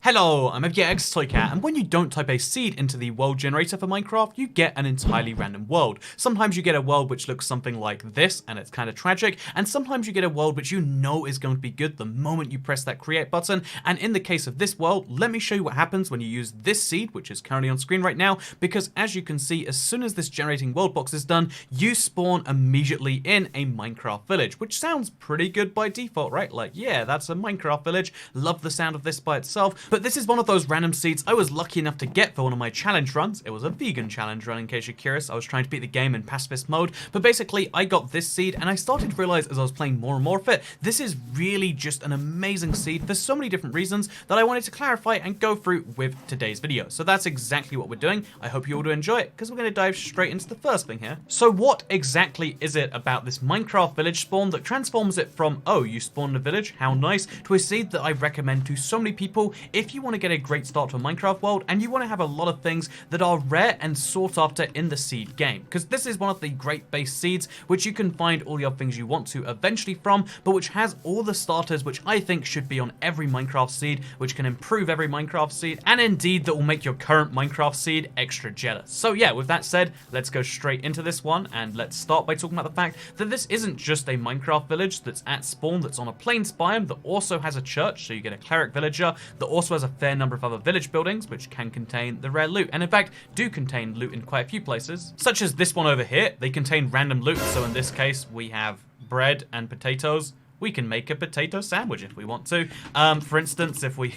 Hello, I'm Toycat, and when you don't type a seed into the world generator for Minecraft, you get an entirely random world. Sometimes you get a world which looks something like this, and it's kind of tragic, and sometimes you get a world which you know is going to be good the moment you press that create button, and in the case of this world, let me show you what happens when you use this seed, which is currently on screen right now, because as you can see, as soon as this generating world box is done, you spawn immediately in a Minecraft village, which sounds pretty good by default, right? Like, yeah, that's a Minecraft village, love the sound of this by itself. But this is one of those random seeds I was lucky enough to get for one of my challenge runs. It was a vegan challenge run, in case you're curious. I was trying to beat the game in pacifist mode, but basically I got this seed and I started to realize as I was playing more and more of it, this is really just an amazing seed for so many different reasons that I wanted to clarify and go through with today's video. So that's exactly what we're doing. I hope you all do enjoy it, because we're going to dive straight into the first thing here. So what exactly is it about this Minecraft village spawn that transforms it from, oh, you spawn in a village, how nice, to a seed that I recommend to so many people if you want to get a great start to a Minecraft world and you want to have a lot of things that are rare and sought after in the seed game, because this is one of the great base seeds which you can find all the other things you want to eventually from, but which has all the starters which I think should be on every Minecraft seed, which can improve every Minecraft seed, and indeed that will make your current Minecraft seed extra jealous. So yeah, with that said, let's go straight into this one, and let's start by talking about the fact that this isn't just a Minecraft village that's at spawn that's on a plains biome that also has a church, so you get a cleric villager that also has a fair number of other village buildings which can contain the rare loot, and in fact do contain loot in quite a few places, such as this one over here. They contain random loot, so in this case we have bread and potatoes. We can make a potato sandwich if we want to. For instance, if we...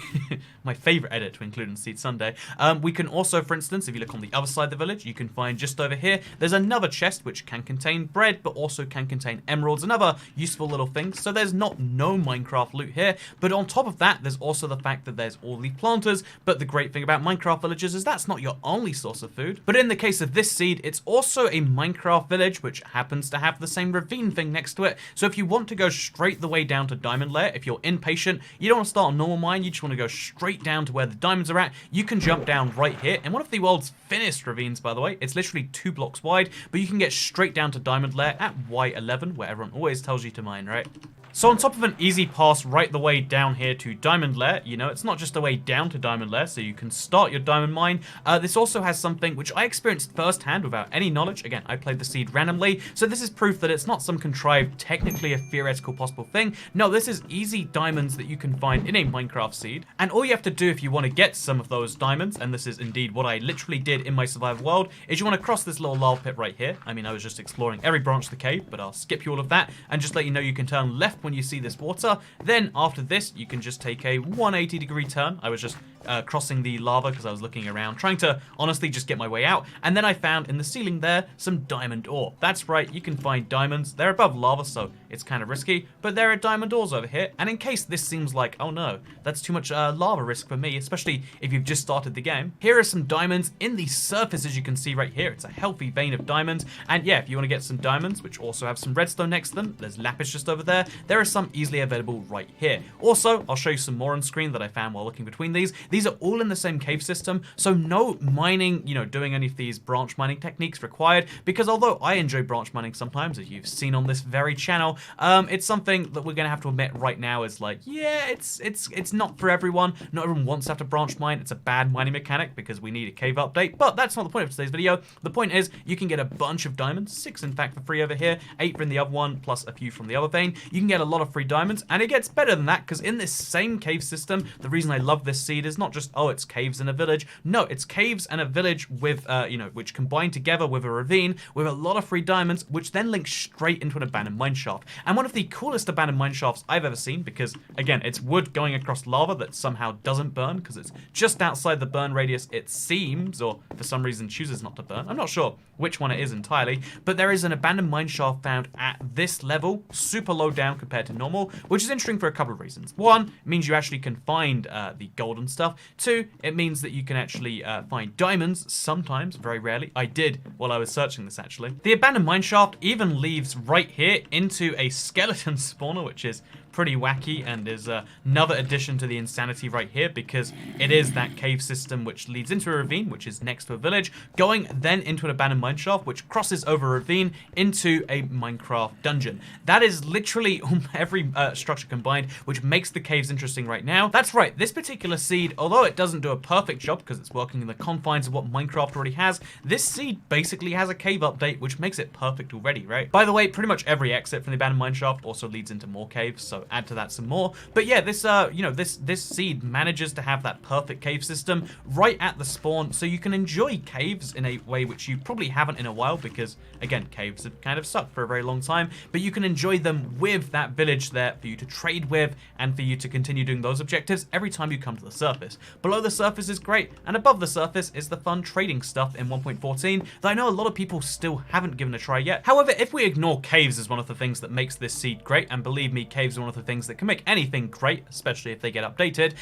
my favorite edit to include in Seed Sunday. We can also, for instance, if you look on the other side of the village, you can find just over here, there's another chest which can contain bread, but also can contain emeralds and other useful little things. So there's not no Minecraft loot here, but on top of that, there's also the fact that there's all the planters. But the great thing about Minecraft villages is that's not your only source of food. But in the case of this seed, it's also a Minecraft village, which happens to have the same ravine thing next to it. So if you want to go straight the way down to diamond layer, if you're impatient, you don't want to start on normal mine, you just want to go straight down to where the diamonds are at, you can jump down right here in one of the world's thinnest ravines, by the way. It's literally 2 blocks wide, but you can get straight down to diamond layer at Y11, where everyone always tells you to mine, right? So on top of an easy pass right the way down here to diamond layer, you know, it's not just a way down to diamond layer, so you can start your diamond mine. This also has something which I experienced firsthand without any knowledge. Again, I played the seed randomly, so this is proof that it's not some contrived, technically a theoretical possible thing. No, this is easy diamonds that you can find in a Minecraft seed, and all you have to do if you want to get some of those diamonds, and this is indeed what I literally did in my survival world, is you want to cross this little lava pit right here. I mean, I was just exploring every branch of the cave, but I'll skip you all of that and just let you know you can turn left when you see this water. Then after this, you can just take a 180-degree turn. I was just crossing the lava because I was looking around, trying to honestly just get my way out. And then I found in the ceiling there some diamond ore. That's right, you can find diamonds. They're above lava, so it's kind of risky, but there are diamond ores over here. And in case this seems like, oh no, that's too much lava risk for me, especially if you've just started the game, here are some diamonds in the surface, as you can see right here. It's a healthy vein of diamonds. And yeah, if you want to get some diamonds, which also have some redstone next to them, there's lapis just over there. There are some easily available right here. Also, I'll show you some more on screen that I found while looking between these. These are all in the same cave system, so no mining, you know, doing any of these branch mining techniques required, because although I enjoy branch mining sometimes, as you've seen on this very channel, it's something that we're gonna have to admit right now is like, yeah, it's not for everyone. Not everyone wants to have to branch mine. It's a bad mining mechanic because we need a cave update, but that's not the point of today's video. The point is you can get a bunch of diamonds, 6 in fact for free over here, 8 from the other one, plus a few from the other vein. You can get a lot of free diamonds, and it gets better than that, because in this same cave system, the reason I love this seed is not just, oh, it's caves and a village. No, it's caves and a village with, you know, which combine together with a ravine with a lot of free diamonds, which then links straight into an abandoned mine shaft. And one of the coolest abandoned mine shafts I've ever seen, because again, it's wood going across lava that somehow doesn't burn, because it's just outside the burn radius, it seems, or for some reason chooses not to burn. I'm not sure which one it is entirely, but there is an abandoned mine shaft found at this level, super low down compared to normal, which is interesting for a couple of reasons. One, it means you actually can find the golden stuff. Two, it means that you can actually find diamonds sometimes, very rarely. I did while I was searching this actually. The abandoned mine shaft even leads right here into a skeleton spawner, which is pretty wacky and is another addition to the insanity right here, because it is that cave system which leads into a ravine, which is next to a village, going then into an abandoned mineshaft, which crosses over a ravine into a Minecraft dungeon. That is literally every structure combined, which makes the caves interesting right now. That's right, this particular seed, although it doesn't do a perfect job because it's working in the confines of what Minecraft already has, this seed basically has a cave update, which makes it perfect already, right? By the way, pretty much every exit from the abandoned mineshaft also leads into more caves, so add to that some more. But yeah, this this seed manages to have that perfect cave system right at the spawn, so you can enjoy caves in a way which you probably haven't in a while, because again, caves have kind of sucked for a very long time, but you can enjoy them with that village there for you to trade with and for you to continue doing those objectives every time you come to the surface. Below the surface is great, and above the surface is the fun trading stuff in 1.14 that I know a lot of people still haven't given a try yet. However, if we ignore caves as one of the things that makes this seed great, and believe me, caves are one of the things that can make anything great, especially if they get updated,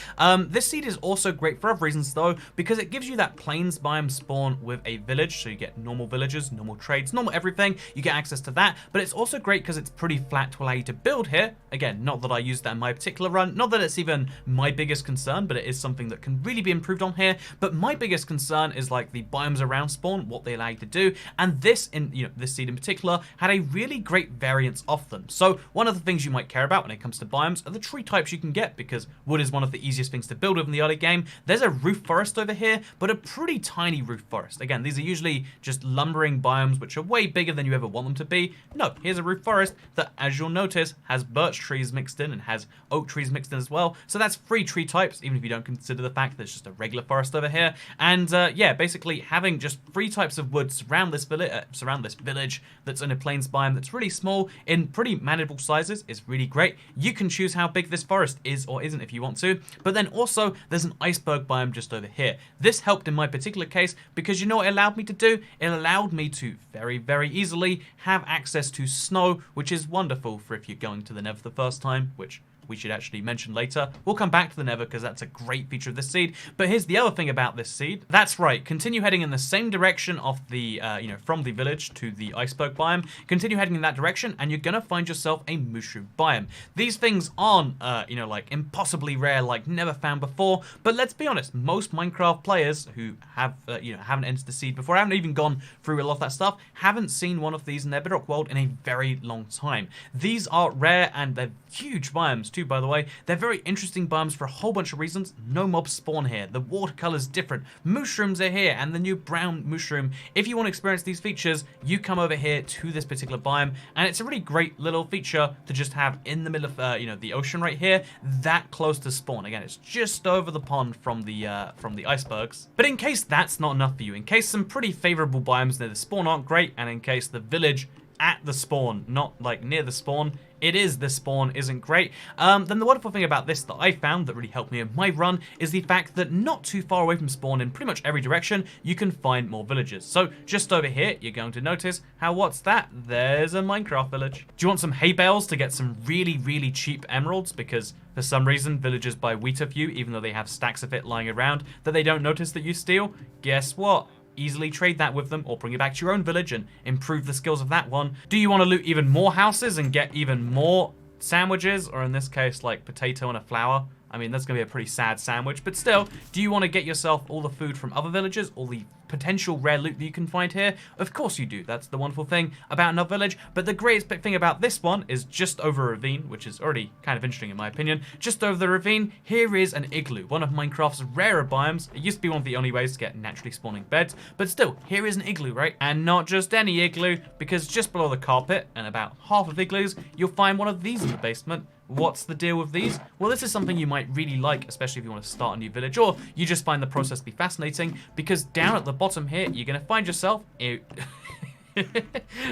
this seed is also great for other reasons though, because it gives you that plains biome spawn with a village, so you get normal villagers, normal trades, normal everything, you get access to that, but it's also great because it's pretty flat to allow you to build here. Again, not that I use that in my particular run, not that it's even my biggest concern, but it is something that can really be improved on here. But my biggest concern is like the biomes around spawn, what they allow you to do, and this this seed in particular had a really great variance of them. So one of the things you might care about when it comes to biomes are the tree types you can get, because wood is one of the easiest things to build with in the early game. There's a roof forest over here, but a pretty tiny roof forest. Again, these are usually just lumbering biomes which are way bigger than you ever want them to be. No, here's a roof forest that, as you'll notice, has birch trees mixed in and has oak trees mixed in as well. So that's 3 tree types, even if you don't consider the fact that it's just a regular forest over here. And yeah, basically having just 3 types of wood surround this village that's in a plains biome that's really small in pretty manageable sizes is really great. You can choose how big this forest is or isn't if you want to, but then also there's an iceberg biome just over here. This helped in my particular case because you know what it allowed me to do? It allowed me to very, very easily have access to snow, which is wonderful for if you're going to the Nether the first time, which we should actually mention later. We'll come back to the Nether because that's a great feature of this seed. But here's the other thing about this seed. That's right, continue heading in the same direction of the, from the village to the iceberg biome. Continue heading in that direction and you're gonna find yourself a mushroom biome. These things aren't, like impossibly rare, like never found before. But let's be honest, most Minecraft players who have, haven't entered the seed before, haven't even gone through a lot of that stuff, haven't seen one of these in their Bedrock world in a very long time. These are rare and they're huge biomes too, by the way. They're very interesting biomes for a whole bunch of reasons. No mobs spawn here. The water color's different. Mushrooms are here, and the new brown mushroom. If you want to experience these features, you come over here to this particular biome, and it's a really great little feature to just have in the middle of, the ocean right here, that close to spawn. Again, it's just over the pond from the icebergs. But in case that's not enough for you, in case some pretty favorable biomes near the spawn aren't great, and in case the village at the spawn, not like near the spawn, it is the spawn isn't great, then the wonderful thing about this that I found that really helped me in my run is the fact that not too far away from spawn in pretty much every direction, you can find more villages. So just over here, you're going to notice how, what's that? There's a Minecraft village. Do you want some hay bales to get some really, really cheap emeralds? Because for some reason, villagers buy wheat of you, even though they have stacks of it lying around that they don't notice that you steal. Guess what? Easily trade that with them or bring it back to your own village and improve the skills of that one. Do you want to loot even more houses and get even more sandwiches, or in this case like potato and a flower? I mean, that's going to be a pretty sad sandwich, but still, do you want to get yourself all the food from other villages, all the potential rare loot that you can find here? Of course you do. That's the wonderful thing about another village. But the greatest thing about this one is just over a ravine, which is already kind of interesting in my opinion. Just over the ravine, here is an igloo, one of Minecraft's rarer biomes. It used to be one of the only ways to get naturally spawning beds, but still, here is an igloo, right? And not just any igloo, because just below the carpet, and about half of igloos, you'll find one of these in the basement. What's the deal with these? Well, this is something you might really like, especially if you want to start a new village, or you just find the process to be fascinating, because down at the bottom here, you're going to find yourself...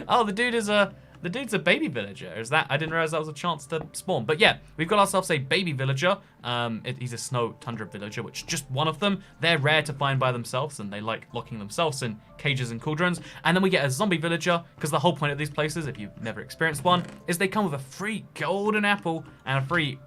oh, the dude's a baby villager. Is that? I didn't realize that was a chance to spawn. But yeah, we've got ourselves a baby villager. He's a snow tundra villager, which just one of them. They're rare to find by themselves, and they like locking themselves in cages and cauldrons. And then we get a zombie villager, because the whole point of these places, if you've never experienced one, is they come with a free golden apple and a free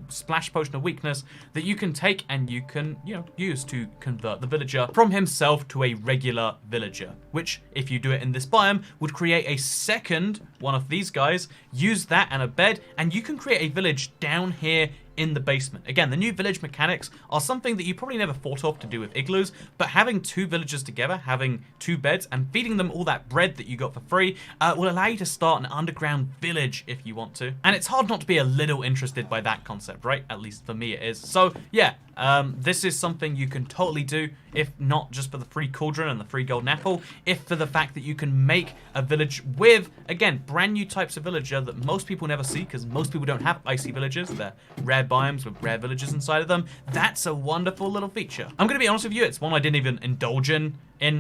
splash potion of weakness that you can take and you can, use to convert the villager from himself to a regular villager, which, if you do it in this biome, would create a second one of these guys, use that and a bed, and you can create a village down here in the basement. Again, the new village mechanics are something that you probably never thought of to do with igloos, but having two villagers together, having two beds, and feeding them all that bread that you got for free will allow you to start an underground village if you want to. And it's hard not to be a little interested by that concept, right? At least for me it is. So yeah, this is something you can totally do, if not just for the free cauldron and the free golden apple, if for the fact that you can make a village with, again, brand new types of villager that most people never see, because most people don't have icy villages. They're rare biomes with rare villages inside of them. That's a wonderful little feature. I'm going to be honest with you, it's one I didn't even indulge in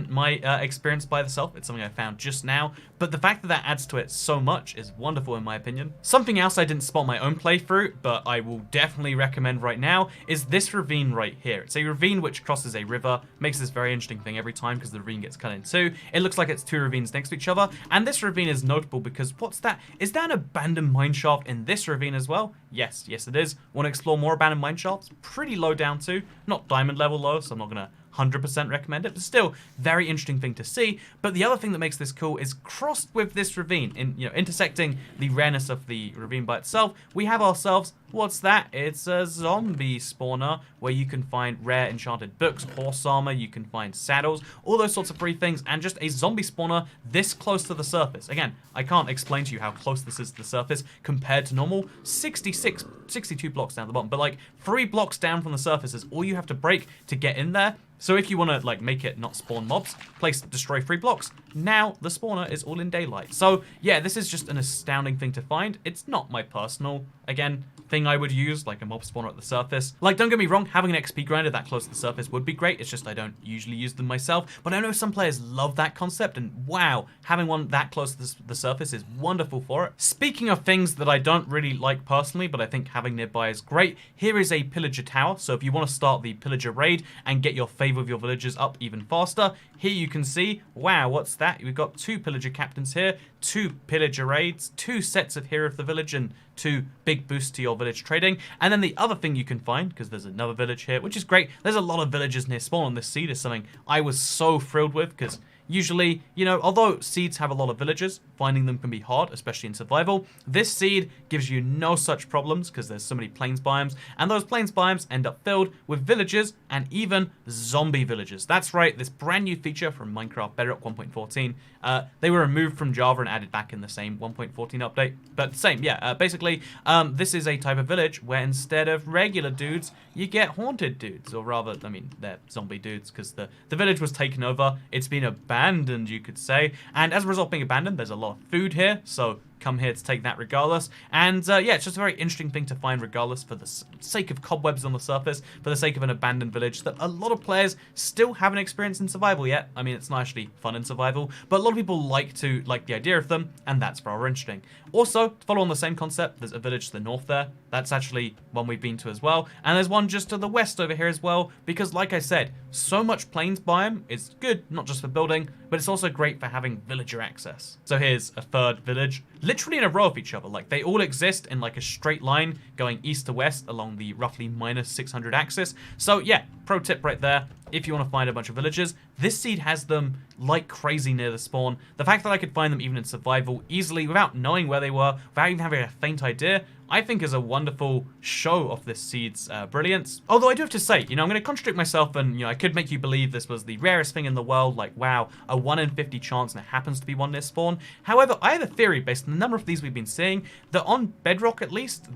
my experience by itself. It's something I found just now, but the fact that that adds to it so much is wonderful in my opinion. Something else I didn't spot my own playthrough, but I will definitely recommend right now, is this ravine right here. It's a ravine which crosses a river, makes this very interesting thing every time because the ravine gets cut in two. It looks like it's two ravines next to each other, and this ravine is notable because what's that? Is that an abandoned mineshaft in this ravine as well? Yes it is. Want to explore more abandoned mineshafts? Pretty low down too. Not diamond level low, so I'm not gonna 100% recommend it, but still very interesting thing to see. But the other thing that makes this cool is crossed with this ravine, intersecting the rareness of the ravine by itself, we have ourselves, what's that? It's a zombie spawner where you can find rare enchanted books, horse armor, you can find saddles, all those sorts of free things, and just a zombie spawner this close to the surface. Again, I can't explain to you how close this is to the surface compared to normal. 62 blocks down the bottom, but like 3 blocks down from the surface is all you have to break to get in there. So if you want to like make it not spawn mobs, destroy 3 blocks. Now the spawner is all in daylight. So yeah, this is just an astounding thing to find. It's not my personal, again, thing I would use, like a mob spawner at the surface. Like, don't get me wrong, having an XP grinder that close to the surface would be great. It's just I don't usually use them myself. But I know some players love that concept, and wow, having one that close to the surface is wonderful for it. Speaking of things that I don't really like personally, but I think having nearby is great, here is a pillager tower. So if you want to start the pillager raid and get your favor of your villagers up even faster, here you can see, wow, what's that? We've got 2 pillager captains here, 2 pillager raids, 2 sets of hero of the village, and 2 big boosts to your village trading. And then the other thing you can find, because there's another village here, which is great, there's a lot of villagers near spawn on this seed, is something I was so thrilled with, because usually, although seeds have a lot of villagers, finding them can be hard, especially in survival. This seed gives you no such problems because there's so many plains biomes, and those plains biomes end up filled with villagers and even zombie villagers. That's right, this brand new feature from Minecraft Bedrock 1.14. They were removed from Java and added back in the same 1.14 update, but same, yeah. Basically, this is a type of village where instead of regular dudes, you get haunted dudes, or rather, I mean, they're zombie dudes because the village was taken over. It's been abandoned, you could say, and as a result of being abandoned, there's a lot of food here, so come here to take that regardless. And yeah, it's just a very interesting thing to find regardless, for the sake of cobwebs on the surface, for the sake of an abandoned village that a lot of players still haven't experienced in survival yet. I mean, it's not actually fun in survival, but a lot of people like the idea of them, and that's rather interesting. Also, to follow on the same concept, there's a village to the north there. That's actually one we've been to as well. And there's one just to the west over here as well, because like I said, so much plains biome is good, not just for building, but it's also great for having villager access. So here's a third village, literally in a row of each other. Like, they all exist in like a straight line going east to west along the roughly -600 axis. So yeah, pro tip right there. If you want to find a bunch of villagers, this seed has them like crazy near the spawn. The fact that I could find them even in survival easily without knowing where they were, without even having a faint idea, I think is a wonderful show of this seed's brilliance. Although I do have to say, I'm going to contradict myself, and I could make you believe this was the rarest thing in the world, like wow, a 1 in 50 chance, and it happens to be one near spawn. However, I have a theory based on the number of these we've been seeing, that on Bedrock at least,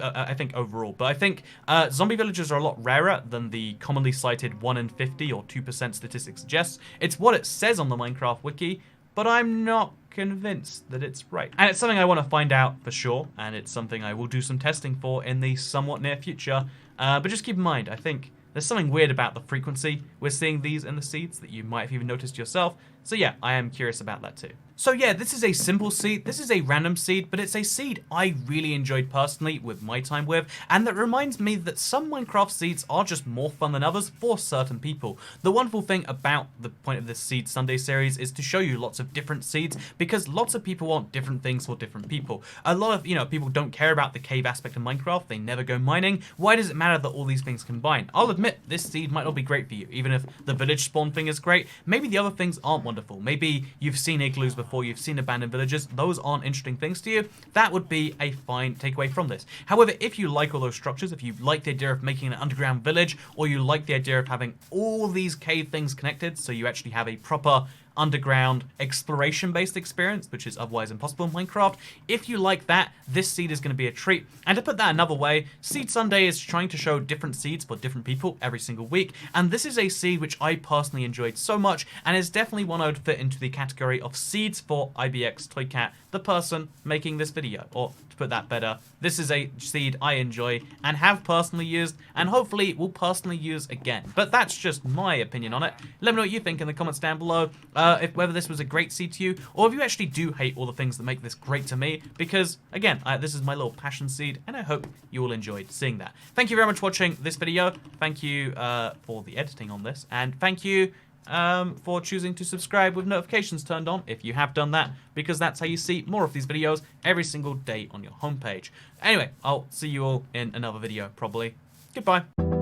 I think overall, but I think zombie villagers are a lot rarer than the commonly cited 1 in 50 or 2% statistic suggests. It's what it says on the Minecraft wiki, but I'm not convinced that it's right. And it's something I want to find out for sure, and it's something I will do some testing for in the somewhat near future. But just keep in mind, I think there's something weird about the frequency we're seeing these in the seeds that you might have even noticed yourself. So yeah, I am curious about that too. So yeah, this is a simple seed, this is a random seed, but it's a seed I really enjoyed personally with my time with, and that reminds me that some Minecraft seeds are just more fun than others for certain people. The wonderful thing about the point of this Seed Sunday series is to show you lots of different seeds, because lots of people want different things for different people. A lot of, people don't care about the cave aspect of Minecraft, they never go mining. Why does it matter that all these things combine? I'll admit, this seed might not be great for you, even if the village spawn thing is great. Maybe the other things aren't wonderful. Maybe you've seen igloos before, you've seen abandoned villages, those aren't interesting things to you. That would be a fine takeaway from this. However, if you like all those structures, if you like the idea of making an underground village, or you like the idea of having all these cave things connected, so you actually have a proper underground exploration-based experience, which is otherwise impossible in Minecraft. If you like that, this seed is going to be a treat. And to put that another way, Seed Sunday is trying to show different seeds for different people every single week, and this is a seed which I personally enjoyed so much, and is definitely one I would fit into the category of seeds for IBX Toycat, the person making this video. Or to put that better, this is a seed I enjoy and have personally used, and hopefully will personally use again. But that's just my opinion on it. Let me know what you think in the comments down below. Whether this was a great seed to you, or if you actually do hate all the things that make this great to me, because again, this is my little passion seed, and I hope you all enjoyed seeing that. Thank you very much for watching this video. Thank you for the editing on this, and thank you for choosing to subscribe with notifications turned on if you have done that, because that's how you see more of these videos every single day on your homepage. Anyway, I'll see you all in another video probably. Goodbye.